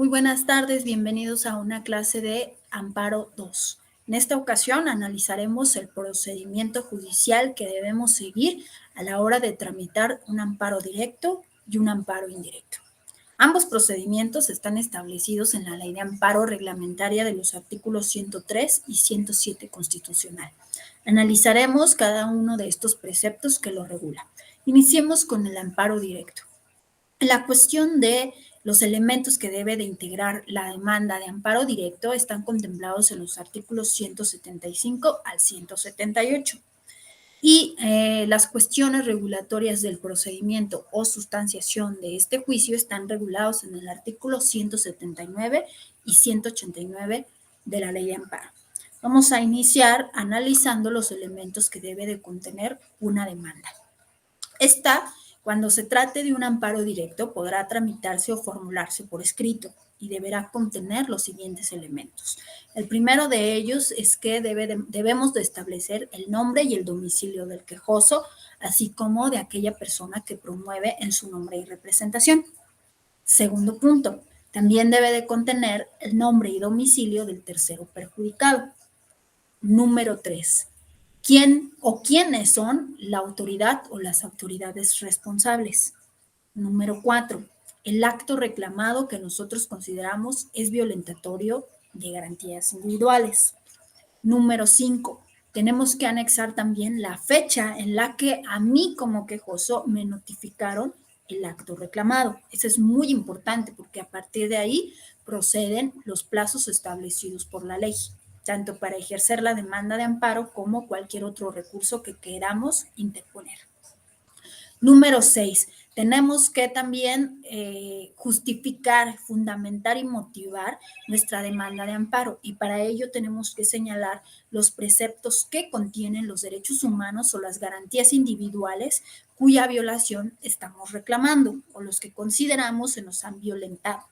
Muy buenas tardes, bienvenidos a una clase de Amparo 2. En esta ocasión analizaremos el procedimiento judicial que debemos seguir a la hora de tramitar un amparo directo y un amparo indirecto. Ambos procedimientos están establecidos en la Ley de Amparo Reglamentaria de los artículos 103 y 107 constitucional. Analizaremos cada uno de estos preceptos que lo regula. Iniciemos con el amparo directo. La cuestión de los elementos que debe de integrar la demanda de amparo directo están contemplados en los artículos 175 al 178. Y las cuestiones regulatorias del procedimiento o sustanciación de este juicio están regulados en el artículo 179 y 189 de la Ley de Amparo. Vamos a iniciar analizando los elementos que debe de contener una demanda. Cuando se trate de un amparo directo, podrá tramitarse o formularse por escrito y deberá contener los siguientes elementos. El primero de ellos es que debemos de establecer el nombre y el domicilio del quejoso, así como de aquella persona que promueve en su nombre y representación. Segundo punto, también debe de contener el nombre y domicilio del tercero perjudicado. Número 3. ¿Quién o quiénes son la autoridad o las autoridades responsables? Número 4. El acto reclamado que nosotros consideramos es violentatorio de garantías individuales. Número 5. Tenemos que anexar también la fecha en la que a mí como quejoso me notificaron el acto reclamado. Eso es muy importante porque a partir de ahí proceden los plazos establecidos por la ley, tanto para ejercer la demanda de amparo como cualquier otro recurso que queramos interponer. Número 6. Tenemos que también justificar, fundamentar y motivar nuestra demanda de amparo, y para ello tenemos que señalar los preceptos que contienen los derechos humanos o las garantías individuales cuya violación estamos reclamando o los que consideramos se nos han violentado.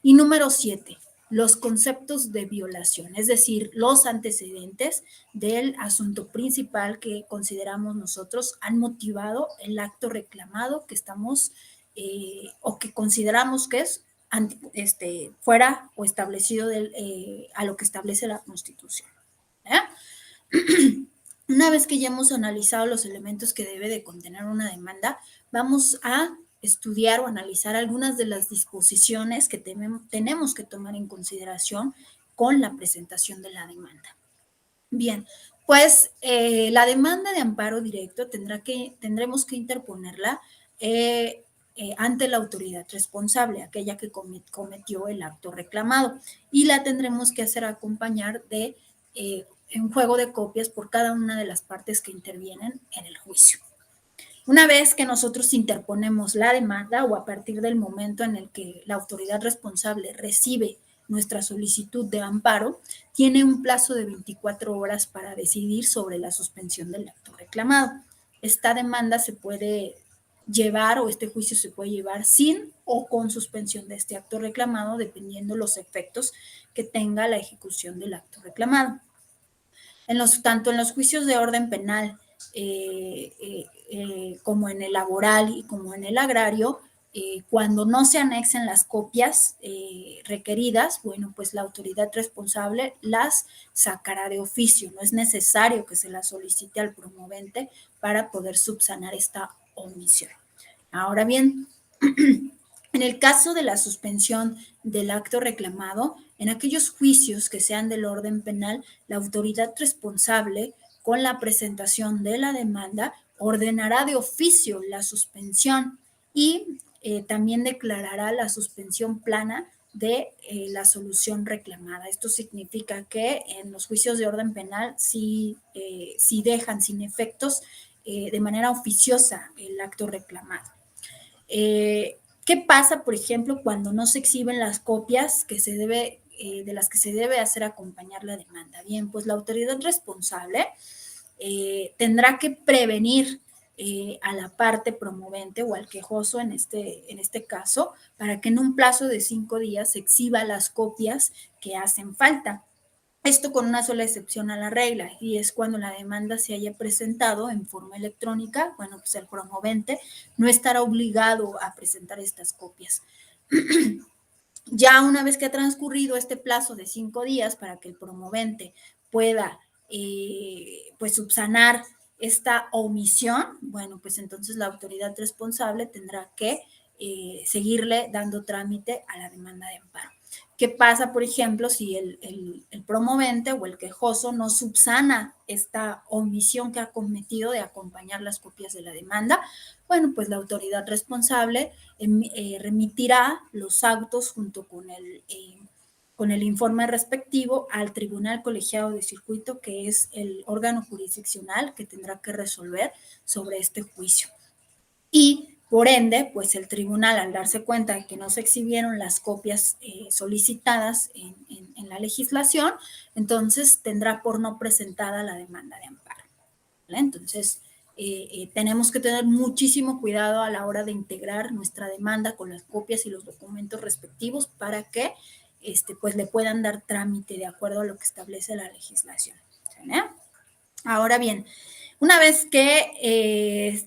Y número 7, los conceptos de violación, es decir, los antecedentes del asunto principal que consideramos nosotros han motivado el acto reclamado que estamos o que consideramos que es fuera o establecido a lo que establece la Constitución. Una vez que ya hemos analizado los elementos que debe de contener una demanda, vamos a estudiar o analizar algunas de las disposiciones que tenemos que tomar en consideración con la presentación de la demanda. Bien, pues la demanda de amparo directo tendremos que interponerla ante la autoridad responsable, aquella que cometió el acto reclamado, y la tendremos que hacer acompañar de un juego de copias por cada una de las partes que intervienen en el juicio. Una vez que nosotros interponemos la demanda o a partir del momento en el que la autoridad responsable recibe nuestra solicitud de amparo, tiene un plazo de 24 horas para decidir sobre la suspensión del acto reclamado. Esta demanda se puede llevar o este juicio se puede llevar sin o con suspensión de este acto reclamado, dependiendo los efectos que tenga la ejecución del acto reclamado. Tanto en los juicios de orden penal como en el laboral y como en el agrario, cuando no se anexen las copias requeridas, bueno, pues la autoridad responsable las sacará de oficio. No es necesario que se las solicite al promovente para poder subsanar esta omisión. Ahora bien, en el caso de la suspensión del acto reclamado, en aquellos juicios que sean del orden penal, la autoridad responsable, con la presentación de la demanda, ordenará de oficio la suspensión y también declarará la suspensión plana de la solución reclamada. Esto significa que en los juicios de orden penal sí dejan sin efectos de manera oficiosa el acto reclamado. ¿Qué pasa, por ejemplo, cuando no se exhiben las copias de las que se debe hacer acompañar la demanda? Bien, pues la autoridad responsable tendrá que prevenir a la parte promovente o al quejoso en este caso, para que en un plazo de 5 días se exhiba las copias que hacen falta. Esto con una sola excepción a la regla, y es cuando la demanda se haya presentado en forma electrónica. Bueno, pues el promovente no estará obligado a presentar estas copias. Ya una vez que ha transcurrido este plazo de 5 días para que el promovente pueda pues subsanar esta omisión, bueno, pues entonces la autoridad responsable tendrá que seguirle dando trámite a la demanda de amparo. ¿Qué pasa, por ejemplo, si el promovente o el quejoso no subsana esta omisión que ha cometido de acompañar las copias de la demanda? Bueno, pues la autoridad responsable remitirá los autos junto con el informe respectivo al Tribunal Colegiado de Circuito, que es el órgano jurisdiccional que tendrá que resolver sobre este juicio. Y por ende, pues el tribunal, al darse cuenta de que no se exhibieron las copias solicitadas en la legislación, entonces tendrá por no presentada la demanda de amparo. ¿Vale? Entonces, tenemos que tener muchísimo cuidado a la hora de integrar nuestra demanda con las copias y los documentos respectivos para que pues le puedan dar trámite de acuerdo a lo que establece la legislación. ¿Vale? Ahora bien, una vez que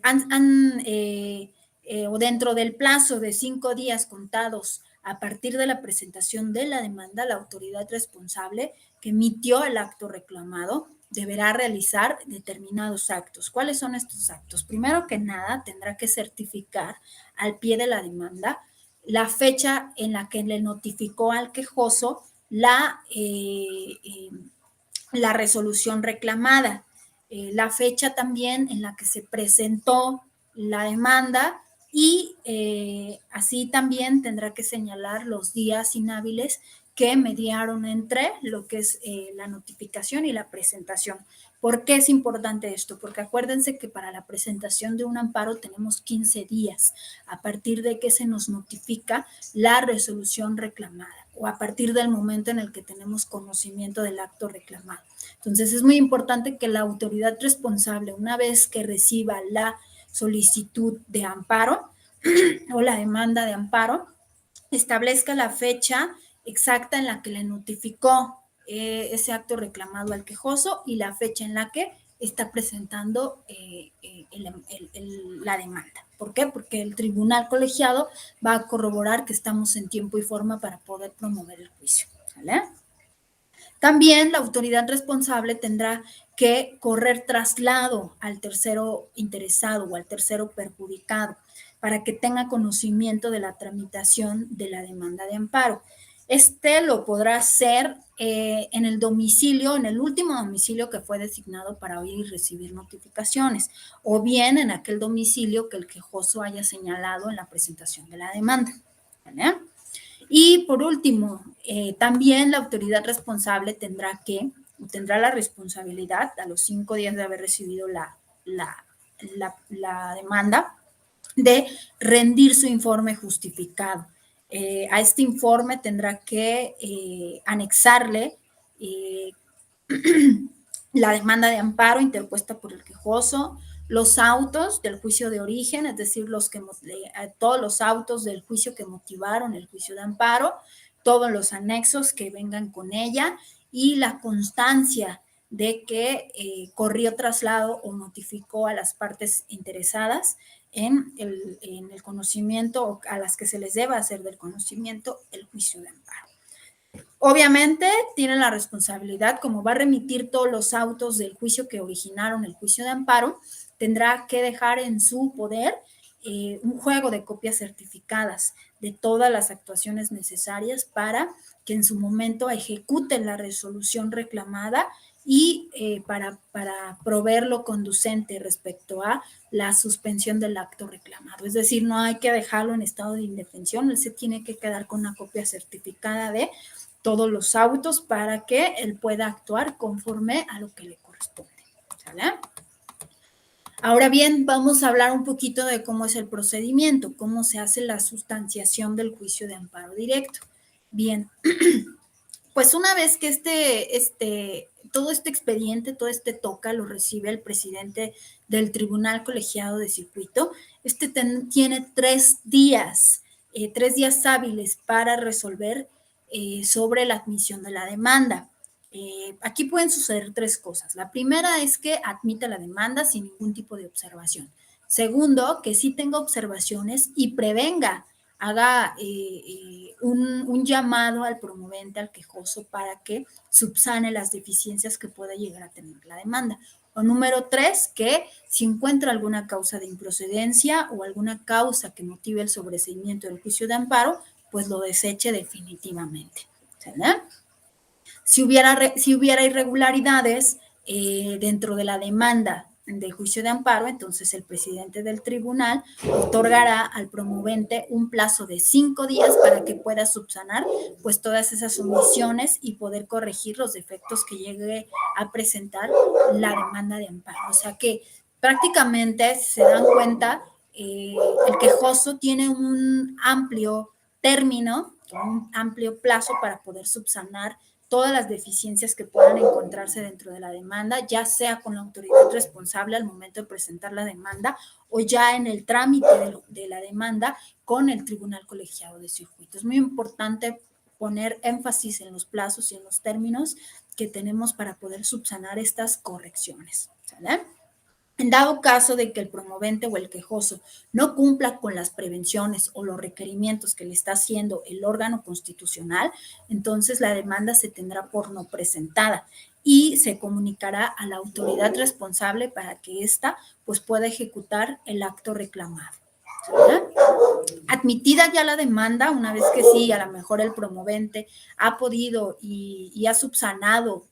o dentro del plazo de 5 días contados a partir de la presentación de la demanda, la autoridad responsable que emitió el acto reclamado deberá realizar determinados actos. ¿Cuáles son estos actos? Primero que nada, tendrá que certificar al pie de la demanda la fecha en la que le notificó al quejoso la resolución reclamada, la fecha también en la que se presentó la demanda y así también tendrá que señalar los días inhábiles que mediaron entre lo que es la notificación y la presentación. ¿Por qué es importante esto? Porque acuérdense que para la presentación de un amparo tenemos 15 días a partir de que se nos notifica la resolución reclamada o a partir del momento en el que tenemos conocimiento del acto reclamado. Entonces es muy importante que la autoridad responsable, una vez que reciba la solicitud de amparo o la demanda de amparo, establezca la fecha exacta en la que le notificó ese acto reclamado al quejoso y la fecha en la que está presentando la demanda. ¿Por qué? Porque el tribunal colegiado va a corroborar que estamos en tiempo y forma para poder promover el juicio. ¿Vale? También la autoridad responsable tendrá que correr traslado al tercero interesado o al tercero perjudicado para que tenga conocimiento de la tramitación de la demanda de amparo. Este lo podrá hacer en el domicilio, en el último domicilio que fue designado para oír y recibir notificaciones, o bien en aquel domicilio que el quejoso haya señalado en la presentación de la demanda. ¿Vale? Y por último, también la autoridad responsable tendrá la responsabilidad a los 5 días de haber recibido la demanda de rendir su informe justificado. A este informe tendrá que anexarle la demanda de amparo interpuesta por el quejoso, los autos del juicio de origen, es decir, todos los autos del juicio que motivaron el juicio de amparo, todos los anexos que vengan con ella y la constancia de que corrió traslado o notificó a las partes interesadas en el conocimiento o a las que se les deba hacer del conocimiento el juicio de amparo. Obviamente tiene la responsabilidad, como va a remitir todos los autos del juicio que originaron el juicio de amparo, tendrá que dejar en su poder un juego de copias certificadas de todas las actuaciones necesarias para que en su momento ejecute la resolución reclamada y para proveer lo conducente respecto a la suspensión del acto reclamado. Es decir, no hay que dejarlo en estado de indefensión, él se tiene que quedar con una copia certificada de todos los autos para que él pueda actuar conforme a lo que le corresponde. ¿Sale? Ahora bien, vamos a hablar un poquito de cómo es el procedimiento, cómo se hace la sustanciación del juicio de amparo directo. Bien, pues una vez que todo este expediente, todo este TOCA lo recibe el presidente del Tribunal Colegiado de Circuito, tiene 3 días, 3 días hábiles para resolver sobre la admisión de la demanda. Aquí pueden suceder 3 cosas. La primera es que admita la demanda sin ningún tipo de observación. Segundo, que sí tenga observaciones y prevenga haga un llamado al promovente, al quejoso, para que subsane las deficiencias que pueda llegar a tener la demanda. O número 3, que si encuentra alguna causa de improcedencia o alguna causa que motive el sobreseimiento del juicio de amparo, pues lo deseche definitivamente. ¿Sale? Si hubiera irregularidades dentro de la demanda de juicio de amparo, entonces el presidente del tribunal otorgará al promovente un plazo de 5 días para que pueda subsanar pues todas esas omisiones y poder corregir los defectos que llegue a presentar la demanda de amparo. O sea que prácticamente, si se dan cuenta, el quejoso tiene un amplio término, un amplio plazo para poder subsanar todas las deficiencias que puedan encontrarse dentro de la demanda, ya sea con la autoridad responsable al momento de presentar la demanda o ya en el trámite de la demanda con el tribunal colegiado de circuito. Es muy importante poner énfasis en los plazos y en los términos que tenemos para poder subsanar estas correcciones. ¿Sale? En dado caso de que el promovente o el quejoso no cumpla con las prevenciones o los requerimientos que le está haciendo el órgano constitucional, entonces la demanda se tendrá por no presentada y se comunicará a la autoridad responsable para que ésta pues, pueda ejecutar el acto reclamado. ¿Verdad? Admitida ya la demanda, una vez que sí, a lo mejor el promovente ha podido y ha subsanado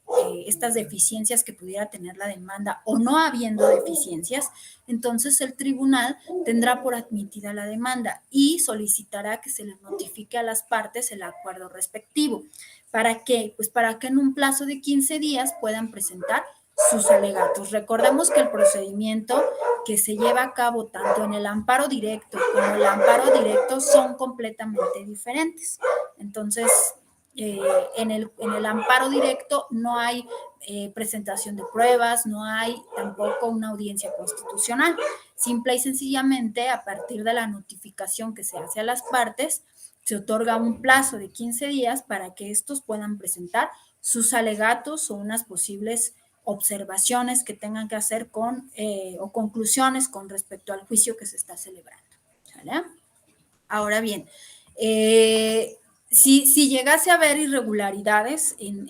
estas deficiencias que pudiera tener la demanda o no habiendo deficiencias, entonces el tribunal tendrá por admitida la demanda y solicitará que se le notifique a las partes el acuerdo respectivo. ¿Para qué? Pues para que en un plazo de 15 días puedan presentar sus alegatos. Recordemos que el procedimiento que se lleva a cabo tanto en el amparo directo como el amparo directo son completamente diferentes. Entonces, en el amparo directo no hay presentación de pruebas, no hay tampoco una audiencia constitucional. Simple y sencillamente, a partir de la notificación que se hace a las partes, se otorga un plazo de 15 días para que estos puedan presentar sus alegatos o unas posibles observaciones que tengan que hacer o conclusiones con respecto al juicio que se está celebrando. ¿Sale? Ahora bien, si llegase a haber irregularidades en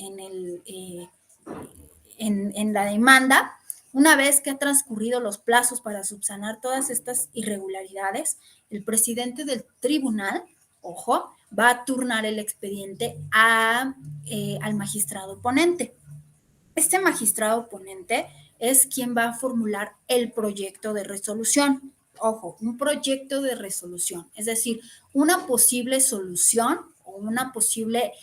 la demanda, una vez que ha transcurrido los plazos para subsanar todas estas irregularidades, el presidente del tribunal, ojo, va a turnar el expediente al magistrado ponente. Este magistrado ponente es quien va a formular el proyecto de resolución. Ojo, un proyecto de resolución, es decir, una posible solución o una posible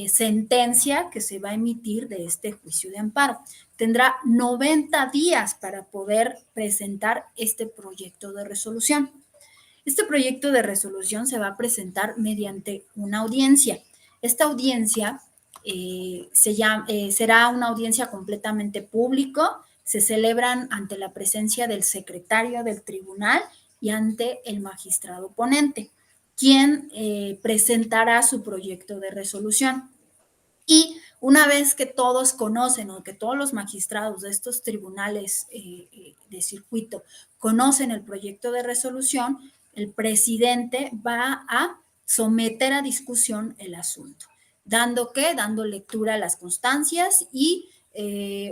sentencia que se va a emitir de este juicio de amparo. Tendrá 90 días para poder presentar este proyecto de resolución. Este proyecto de resolución se va a presentar mediante una audiencia. Esta audiencia será una audiencia completamente pública, se celebran ante la presencia del secretario del tribunal y ante el magistrado ponente, quien presentará su proyecto de resolución. Y una vez que todos conocen o que todos los magistrados de estos tribunales de circuito conocen el proyecto de resolución, el presidente va a someter a discusión el asunto. ¿Dando qué? Dando lectura a las constancias y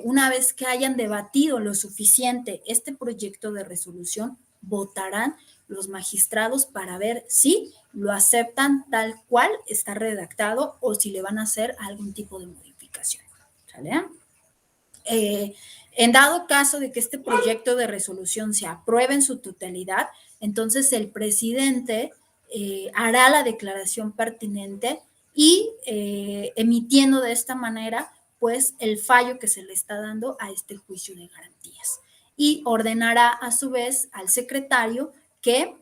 una vez que hayan debatido lo suficiente este proyecto de resolución, votarán los magistrados para ver si lo aceptan tal cual está redactado o si le van a hacer algún tipo de modificación. ¿Sale? En dado caso de que este proyecto de resolución se apruebe en su totalidad, entonces el presidente hará la declaración pertinente y emitiendo de esta manera pues el fallo que se le está dando a este juicio de garantías y ordenará a su vez al secretario que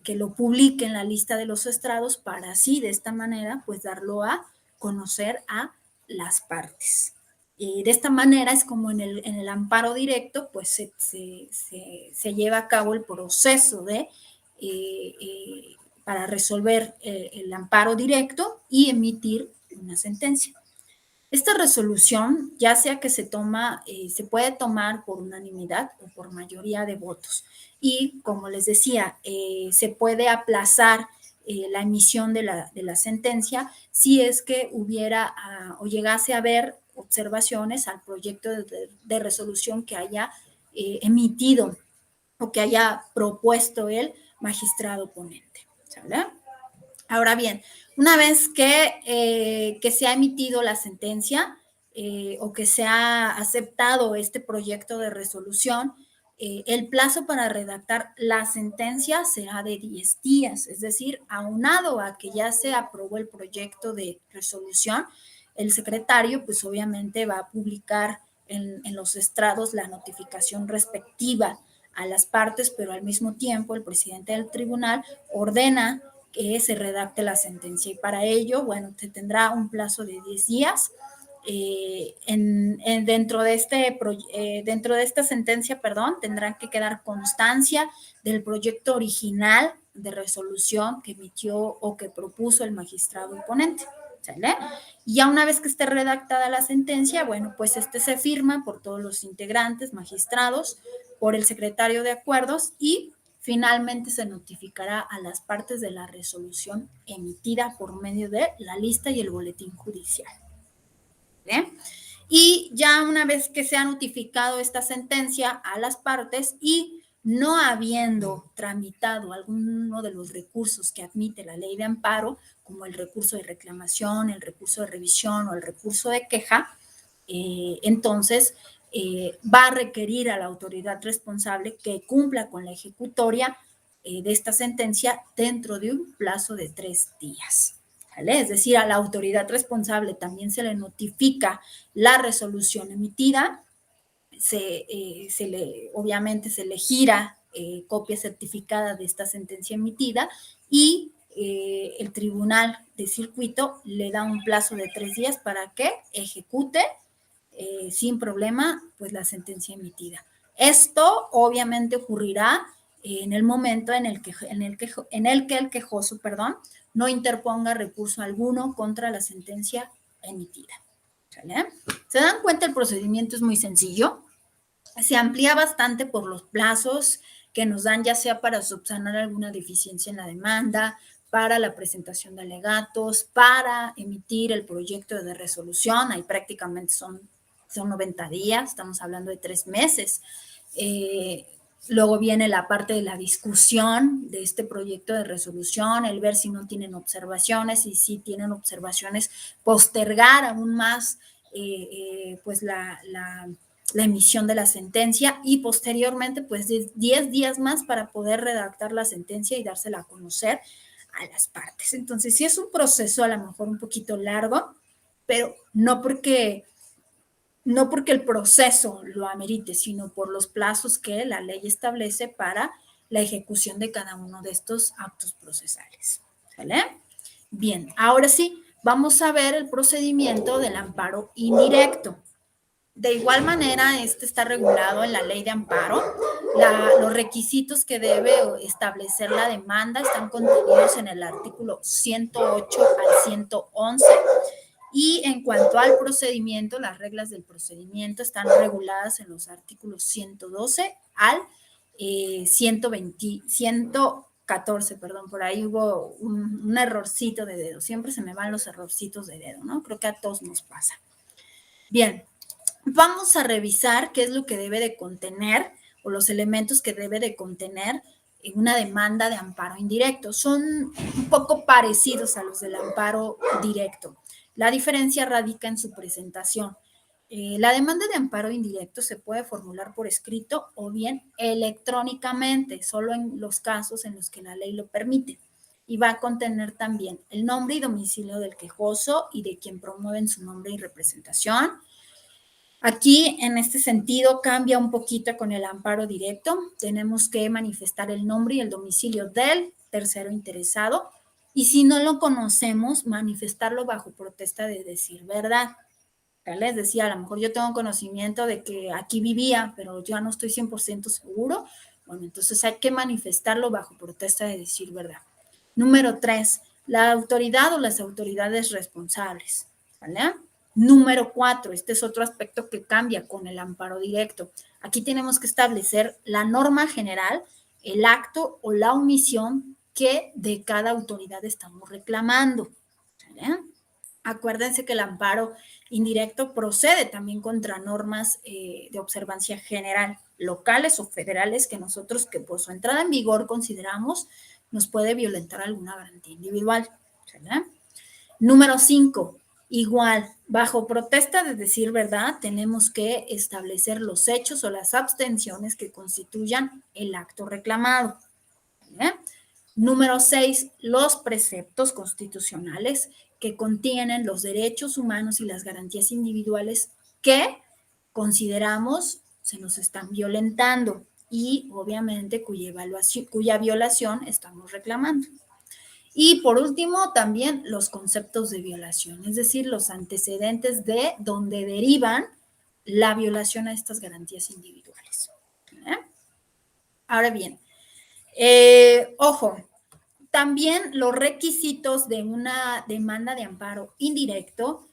lo publique en la lista de los estrados para así de esta manera pues darlo a conocer a las partes. De esta manera es como en el amparo directo pues se lleva a cabo el proceso para resolver el amparo directo y emitir una sentencia. Esta resolución, ya sea que se puede tomar por unanimidad o por mayoría de votos. Y como les decía, se puede aplazar la emisión de la sentencia si es que hubiera o llegase a haber observaciones al proyecto de resolución que haya emitido o que haya propuesto el magistrado ponente. ¿Sale? Ahora bien, una vez que se ha emitido la sentencia o que se ha aceptado este proyecto de resolución, el plazo para redactar la sentencia será de 10 días, es decir, aunado a que ya se aprobó el proyecto de resolución, el secretario pues obviamente va a publicar en los estrados la notificación respectiva a las partes, pero al mismo tiempo el presidente del tribunal ordena que se redacte la sentencia y para ello, bueno, se tendrá un plazo de 10 días. Dentro de esta sentencia, perdón, tendrán que quedar constancia del proyecto original de resolución que emitió o que propuso el magistrado imponente. ¿Sale? Y ya una vez que esté redactada la sentencia, bueno, pues se firma por todos los integrantes, magistrados, por el secretario de acuerdos y finalmente se notificará a las partes de la resolución emitida por medio de la lista y el boletín judicial. Y ya una vez que se ha notificado esta sentencia a las partes y no habiendo tramitado alguno de los recursos que admite la ley de amparo, como el recurso de reclamación, el recurso de revisión o el recurso de queja, entonces va a requerir a la autoridad responsable que cumpla con la ejecutoria de esta sentencia dentro de un plazo de 3 días. ¿Vale? Es decir, a la autoridad responsable también se le notifica la resolución emitida, obviamente se le gira copia certificada de esta sentencia emitida y el tribunal de circuito le da un plazo de 3 días para que ejecute sin problema pues la sentencia emitida. Esto obviamente ocurrirá en el momento en el que el quejoso, perdón, no interponga recurso alguno contra la sentencia emitida. ¿Sale? ¿Se dan cuenta? El procedimiento es muy sencillo. Se amplía bastante por los plazos que nos dan, ya sea para subsanar alguna deficiencia en la demanda, para la presentación de alegatos, para emitir el proyecto de resolución. Ahí prácticamente son 90 días, estamos hablando de 3 meses. Luego viene la parte de la discusión de este proyecto de resolución, el ver si no tienen observaciones y si tienen observaciones, postergar aún más pues la emisión de la sentencia y posteriormente pues 10 días más para poder redactar la sentencia y dársela a conocer a las partes. Entonces sí es un proceso a lo mejor un poquito largo, pero no porque el proceso lo amerite, sino por los plazos que la ley establece para la ejecución de cada uno de estos actos procesales. ¿Vale? Bien, ahora sí, vamos a ver el procedimiento del amparo indirecto. De igual manera, este está regulado en la ley de amparo. Los requisitos que debe establecer la demanda están contenidos en el artículo 108 al 111. Y en cuanto al procedimiento, las reglas del procedimiento están reguladas en los artículos 112 al 114, perdón, por ahí hubo un errorcito de dedo. Siempre se me van los errorcitos de dedo, ¿no? Creo que a todos nos pasa. Bien, vamos a revisar qué es lo que debe de contener o los elementos que debe de contener una demanda de amparo indirecto. Son un poco parecidos a los del amparo directo. La diferencia radica en su presentación. La demanda de amparo indirecto se puede formular por escrito o bien electrónicamente, solo en los casos en los que la ley lo permite. Y va a contener también el nombre y domicilio del quejoso y de quien promueven su nombre y representación. Aquí, en este sentido, cambia un poquito con el amparo directo. Tenemos que manifestar el nombre y el domicilio del tercero interesado. Y si no lo conocemos, manifestarlo bajo protesta de decir verdad. Les decía, a lo mejor yo tengo conocimiento de que aquí vivía, pero yo no estoy 100% seguro. Bueno, entonces hay que manifestarlo bajo protesta de decir verdad. Número 3, la autoridad o las autoridades responsables. ¿Vale? Número 4, este es otro aspecto que cambia con el amparo directo. Aquí tenemos que establecer la norma general, el acto o la omisión que de cada autoridad estamos reclamando. ¿Sale? Acuérdense que el amparo indirecto procede también contra normas de observancia general, locales o federales, que nosotros, que por su entrada en vigor consideramos nos puede violentar alguna garantía individual. ¿Verdad? Número 5, igual, bajo protesta de decir verdad, tenemos que establecer los hechos o las abstenciones que constituyan el acto reclamado. ¿Verdad? Número 6, los preceptos constitucionales que contienen los derechos humanos y las garantías individuales que consideramos se nos están violentando y obviamente cuya violación estamos reclamando. Y por último, también los conceptos de violación, es decir, los antecedentes de donde derivan la violación a estas garantías individuales. ¿Eh? Ahora bien, ojo, también los requisitos de una demanda de amparo indirecto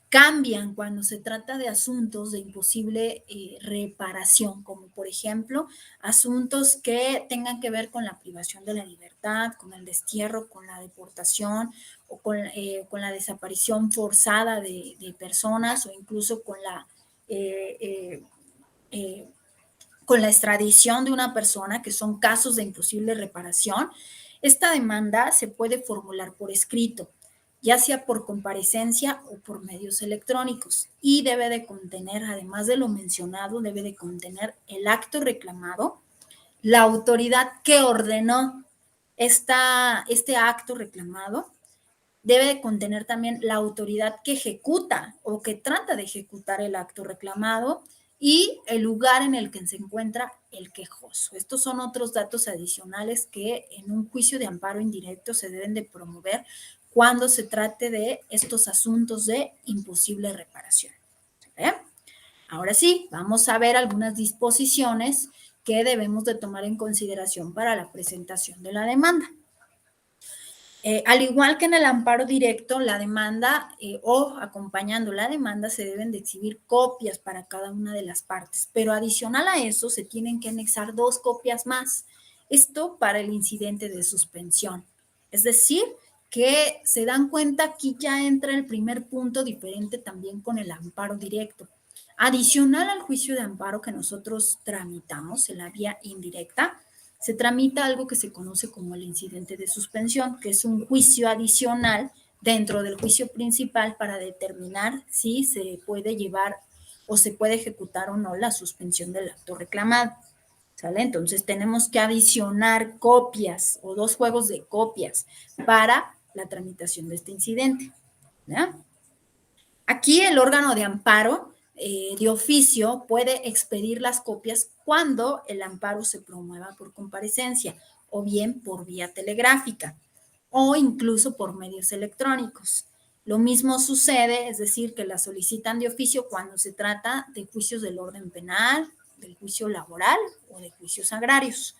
cambian cuando se trata de asuntos de imposible reparación, como por ejemplo asuntos que tengan que ver con la privación de la libertad, con el destierro, con la deportación o con la desaparición forzada de personas o incluso con la extradición de una persona, que son casos de imposible reparación. Esta demanda se puede formular por escrito, ya sea por comparecencia o por medios electrónicos, y debe de contener, además de lo mencionado, debe de contener el acto reclamado, la autoridad que ordenó este acto reclamado, debe de contener también la autoridad que ejecuta o que trata de ejecutar el acto reclamado y el lugar en el que se encuentra el quejoso. Estos son otros datos adicionales que en un juicio de amparo indirecto se deben de promover cuando se trate de estos asuntos de imposible reparación. ¿Eh? Ahora sí, vamos a ver algunas disposiciones que debemos de tomar en consideración para la presentación de la demanda. Al igual que en el amparo directo, la demanda o acompañando la demanda se deben de exhibir copias para cada una de las partes, pero adicional a eso se tienen que anexar 2 copias más. Esto para el incidente de suspensión. Es decir, que se dan cuenta, aquí ya entra el primer punto diferente también con el amparo directo. Adicional al juicio de amparo que nosotros tramitamos en la vía indirecta, se tramita algo que se conoce como el incidente de suspensión, que es un juicio adicional dentro del juicio principal para determinar si se puede llevar o se puede ejecutar o no la suspensión del acto reclamado. ¿Sale? Entonces tenemos que adicionar copias o 2 juegos de copias para la tramitación de este incidente. ¿Ya? Aquí el órgano de amparo de oficio puede expedir las copias cuando el amparo se promueva por comparecencia o bien por vía telegráfica o incluso por medios electrónicos. Lo mismo sucede, es decir, que la solicitan de oficio cuando se trata de juicios del orden penal, del juicio laboral o de juicios agrarios.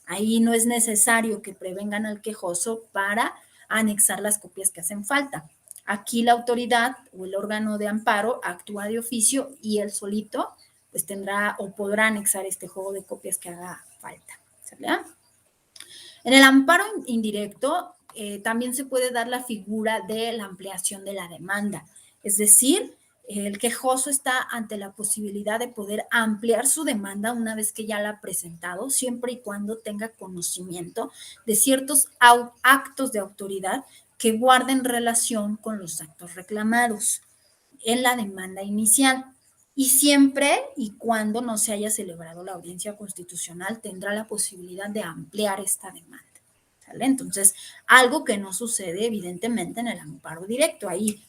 Ahí no es necesario que prevengan al quejoso para anexar las copias que hacen falta. Aquí la autoridad o el órgano de amparo actúa de oficio y él solito pues tendrá o podrá anexar este juego de copias que haga falta. ¿Sale? En el amparo indirecto también se puede dar la figura de la ampliación de la demanda, es decir, el quejoso está ante la posibilidad de poder ampliar su demanda una vez que ya la ha presentado, siempre y cuando tenga conocimiento de ciertos actos de autoridad que guarden relación con los actos reclamados en la demanda inicial. Y siempre y cuando no se haya celebrado la audiencia constitucional, tendrá la posibilidad de ampliar esta demanda. ¿Sale? Entonces, algo que no sucede evidentemente en el amparo directo. Ahí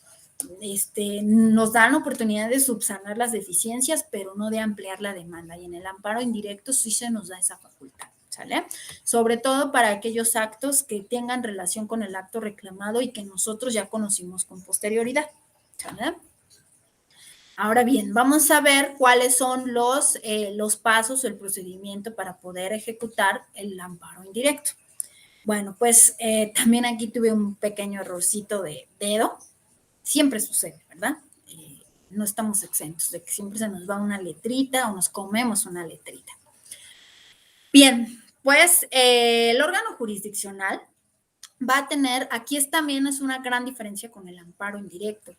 nos dan oportunidad de subsanar las deficiencias, pero no de ampliar la demanda. Y en el amparo indirecto sí se nos da esa facultad. ¿Sale? Sobre todo para aquellos actos que tengan relación con el acto reclamado y que nosotros ya conocimos con posterioridad. ¿Sale? Ahora bien, vamos a ver cuáles son los pasos, el procedimiento para poder ejecutar el amparo indirecto. Bueno, pues también aquí tuve un pequeño errorcito de dedo. Siempre sucede, ¿verdad? No estamos exentos de que siempre se nos va una letrita o nos comemos una letrita. Bien, Pues el órgano jurisdiccional va a tener, también es una gran diferencia con el amparo indirecto,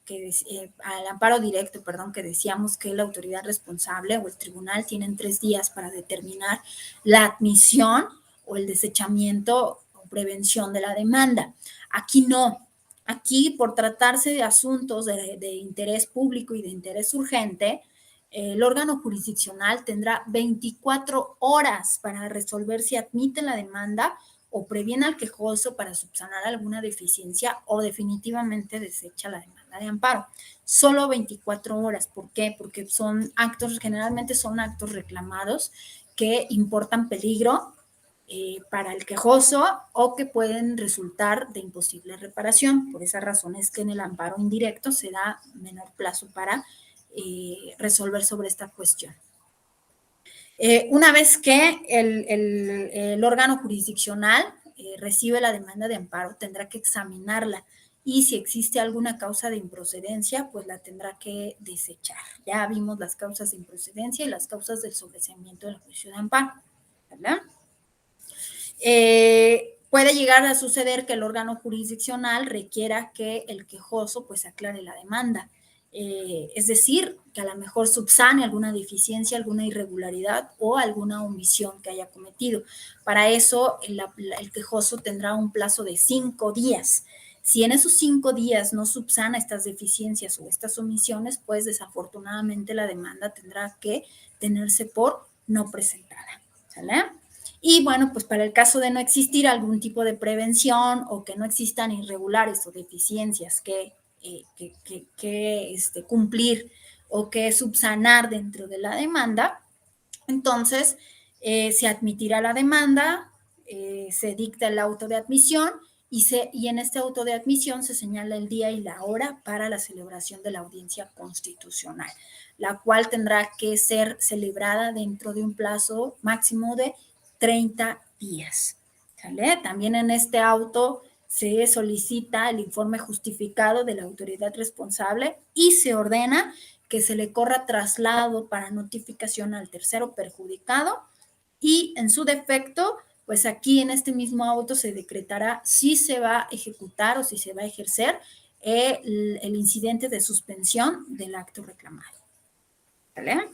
al amparo directo, perdón, que decíamos que la autoridad responsable o el tribunal tienen 3 días para determinar la admisión o el desechamiento o prevención de la demanda. Aquí no. Aquí, por tratarse de asuntos de interés público y de interés urgente, el órgano jurisdiccional tendrá 24 horas para resolver si admite la demanda o previene al quejoso para subsanar alguna deficiencia o definitivamente desecha la demanda de amparo. Solo 24 horas. ¿Por qué? Porque generalmente son actos reclamados que importan peligro para el quejoso o que pueden resultar de imposible reparación. Por esa razón es que en el amparo indirecto se da menor plazo para resolver sobre esta cuestión. Una vez que el órgano jurisdiccional recibe la demanda de amparo, tendrá que examinarla y si existe alguna causa de improcedencia, pues la tendrá que desechar. Ya vimos las causas de improcedencia y las causas del sobreseimiento del juicio de amparo, ¿verdad? Puede llegar a suceder que el órgano jurisdiccional requiera que el quejoso pues aclare la demanda. Es decir, que a lo mejor subsane alguna deficiencia, alguna irregularidad o alguna omisión que haya cometido. Para eso, el quejoso tendrá un plazo de 5 días. Si en esos 5 días no subsana estas deficiencias o estas omisiones, pues desafortunadamente la demanda tendrá que tenerse por no presentada. ¿Sale? Y bueno, pues para el caso de no existir algún tipo de prevención o que no existan irregulares o deficiencias que cumplir o que subsanar dentro de la demanda, entonces se admitirá la demanda, se dicta el auto de admisión y en este auto de admisión se señala el día y la hora para la celebración de la audiencia constitucional, la cual tendrá que ser celebrada dentro de un plazo máximo de 30 días. ¿Sale? También en este auto se solicita el informe justificado de la autoridad responsable y se ordena que se le corra traslado para notificación al tercero perjudicado y en su defecto, pues aquí en este mismo auto se decretará si se va a ejecutar o si se va a ejercer el incidente de suspensión del acto reclamado. ¿Vale?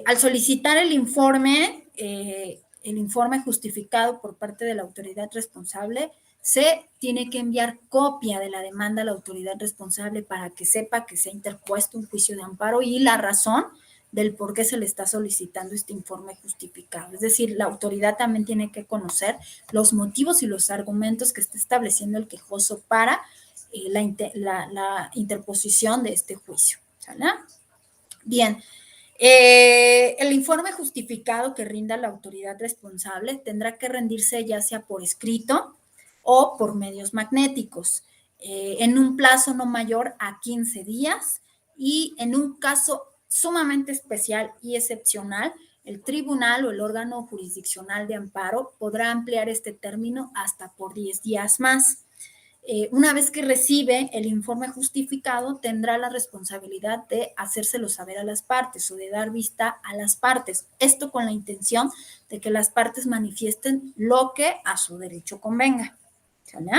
Al solicitar el informe justificado por parte de la autoridad responsable, se tiene que enviar copia de la demanda a la autoridad responsable para que sepa que se ha interpuesto un juicio de amparo y la razón del por qué se le está solicitando este informe justificado. Es decir, la autoridad también tiene que conocer los motivos y los argumentos que está estableciendo el quejoso para la interposición de este juicio. ¿Sale? Bien. El informe justificado que rinda la autoridad responsable tendrá que rendirse ya sea por escrito o por medios magnéticos, en un plazo no mayor a 15 días y en un caso sumamente especial y excepcional, el tribunal o el órgano jurisdiccional de amparo podrá ampliar este término hasta por 10 días más. Una vez que recibe el informe justificado, tendrá la responsabilidad de hacérselo saber a las partes o de dar vista a las partes. Esto con la intención de que las partes manifiesten lo que a su derecho convenga. ¿Sale?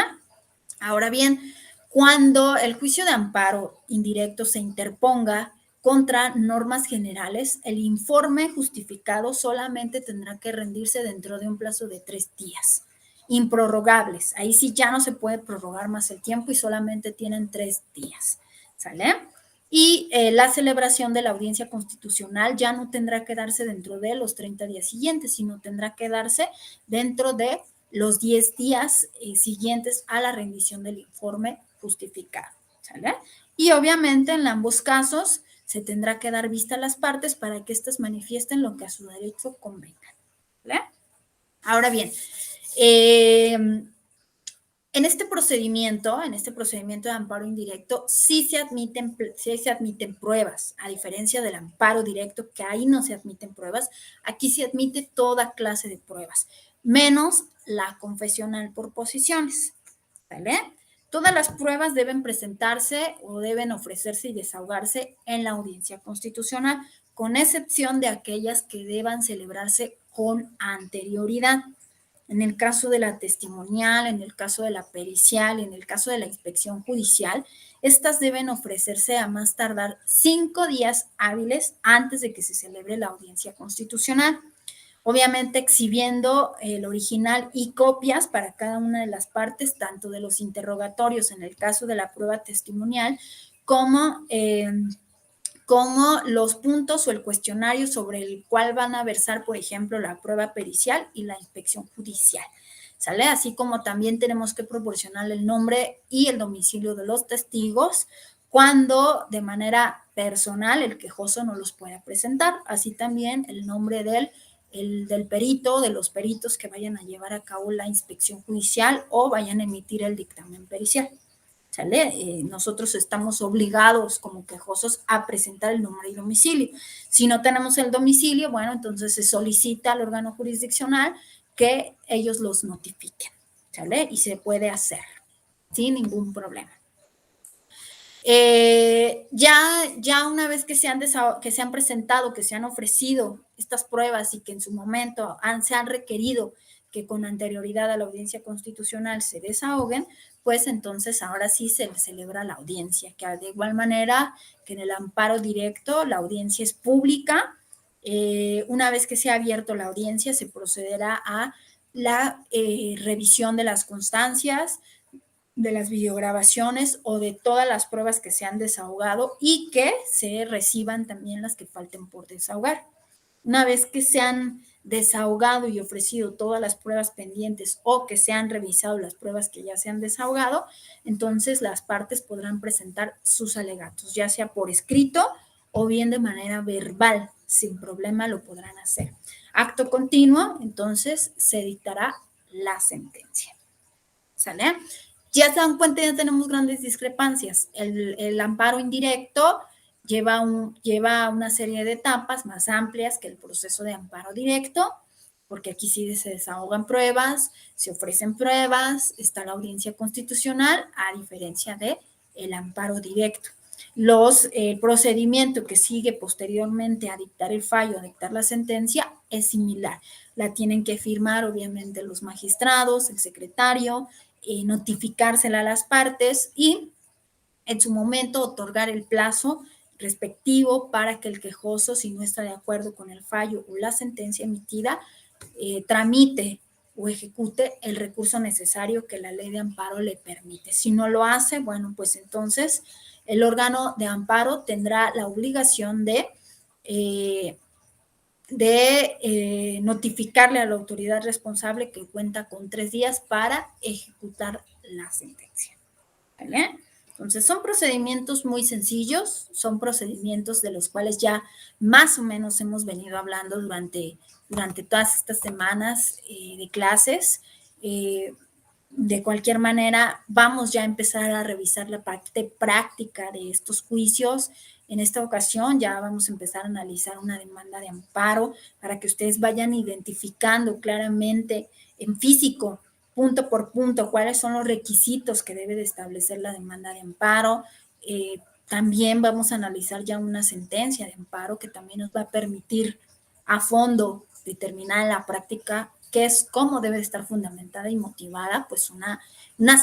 Ahora bien, cuando el juicio de amparo indirecto se interponga contra normas generales, el informe justificado solamente tendrá que rendirse dentro de un plazo de 3 días improrrogables. Ahí sí ya no se puede prorrogar más el tiempo y solamente tienen 3 días. ¿Sale? Y la celebración de la audiencia constitucional ya no tendrá que darse dentro de los 30 días siguientes, sino tendrá que darse dentro de los 10 días siguientes a la rendición del informe justificado. ¿Sale? Y obviamente en ambos casos se tendrá que dar vista a las partes para que éstas manifiesten lo que a su derecho convenga. ¿Vale? Ahora bien, en este procedimiento de amparo indirecto, sí se admiten pruebas, a diferencia del amparo directo, que ahí no se admiten pruebas, aquí se admite toda clase de pruebas, menos la confesional por posiciones. ¿Vale? Todas las pruebas deben presentarse o deben ofrecerse y desahogarse en la audiencia constitucional, con excepción de aquellas que deban celebrarse con anterioridad. En el caso de la testimonial, en el caso de la pericial, en el caso de la inspección judicial, estas deben ofrecerse a más tardar 5 días hábiles antes de que se celebre la audiencia constitucional. Obviamente exhibiendo el original y copias para cada una de las partes, tanto de los interrogatorios en el caso de la prueba testimonial, como los puntos o el cuestionario sobre el cual van a versar, por ejemplo, la prueba pericial y la inspección judicial. ¿Sale? Así como también tenemos que proporcionar el nombre y el domicilio de los testigos cuando de manera personal el quejoso no los pueda presentar. Así también el nombre del perito, de los peritos que vayan a llevar a cabo la inspección judicial o vayan a emitir el dictamen pericial. ¿Sale? Nosotros estamos obligados como quejosos a presentar el nombre y domicilio. Si no tenemos el domicilio, bueno, entonces se solicita al órgano jurisdiccional que ellos los notifiquen, ¿sale? Y se puede hacer sin ningún problema. Ya una vez que se han presentado, que se han ofrecido estas pruebas y que en su momento se han requerido que con anterioridad a la audiencia constitucional se desahoguen, pues entonces ahora sí se celebra la audiencia, que de igual manera que en el amparo directo la audiencia es pública. Una vez que se ha abierto la audiencia se procederá a la revisión de las constancias, de las videograbaciones o de todas las pruebas que se han desahogado y que se reciban también las que falten por desahogar. Una vez que se han desahogado y ofrecido todas las pruebas pendientes o que se han revisado las pruebas que ya se han desahogado, entonces las partes podrán presentar sus alegatos, ya sea por escrito o bien de manera verbal, sin problema lo podrán hacer. Acto continuo, entonces se dictará la sentencia. ¿Sale? Ya se dan cuenta, ya tenemos grandes discrepancias. El amparo indirecto lleva una serie de etapas más amplias que el proceso de amparo directo, porque aquí sí se desahogan pruebas, se ofrecen pruebas, está la audiencia constitucional, a diferencia del amparo directo. El procedimiento que sigue posteriormente a dictar el fallo, a dictar la sentencia, es similar. La tienen que firmar, obviamente, los magistrados, el secretario, notificársela a las partes y en su momento otorgar el plazo respectivo para que el quejoso, si no está de acuerdo con el fallo o la sentencia emitida, tramite o ejecute el recurso necesario que la ley de amparo le permite. Si no lo hace, bueno, pues entonces el órgano de amparo tendrá la obligación de notificarle a la autoridad responsable que cuenta con 3 días para ejecutar la sentencia. ¿Vale? Entonces, son procedimientos muy sencillos, son procedimientos de los cuales ya más o menos hemos venido hablando durante todas estas semanas de clases. De cualquier manera, vamos ya a empezar a revisar la parte práctica de estos juicios. En esta ocasión ya vamos a empezar a analizar una demanda de amparo para que ustedes vayan identificando claramente en físico, punto por punto, cuáles son los requisitos que debe de establecer la demanda de amparo. También vamos a analizar ya una sentencia de amparo que también nos va a permitir a fondo determinar en la práctica qué es, cómo debe estar fundamentada y motivada pues una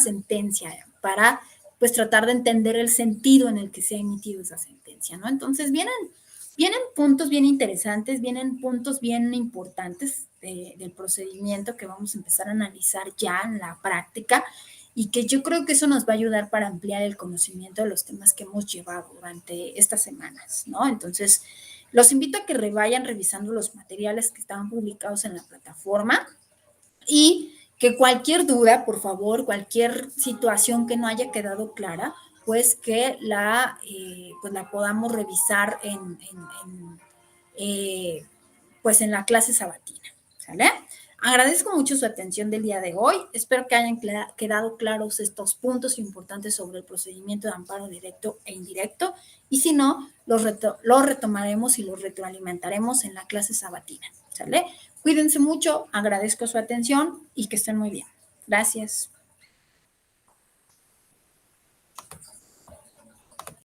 sentencia para pues tratar de entender el sentido en el que se ha emitido esa sentencia, ¿no? Entonces vienen puntos bien interesantes, vienen puntos bien importantes del procedimiento que vamos a empezar a analizar ya en la práctica y que yo creo que eso nos va a ayudar para ampliar el conocimiento de los temas que hemos llevado durante estas semanas, ¿no? Entonces, los invito a que vayan revisando los materiales que estaban publicados en la plataforma y que cualquier duda, por favor, cualquier situación que no haya quedado clara, pues que la podamos revisar pues en la clase sabatina, ¿sale? Agradezco mucho su atención del día de hoy. Espero que hayan quedado claros estos puntos importantes sobre el procedimiento de amparo directo e indirecto. Y si no, los retomaremos y los retroalimentaremos en la clase sabatina, ¿sale? Cuídense mucho, agradezco su atención y que estén muy bien. Gracias.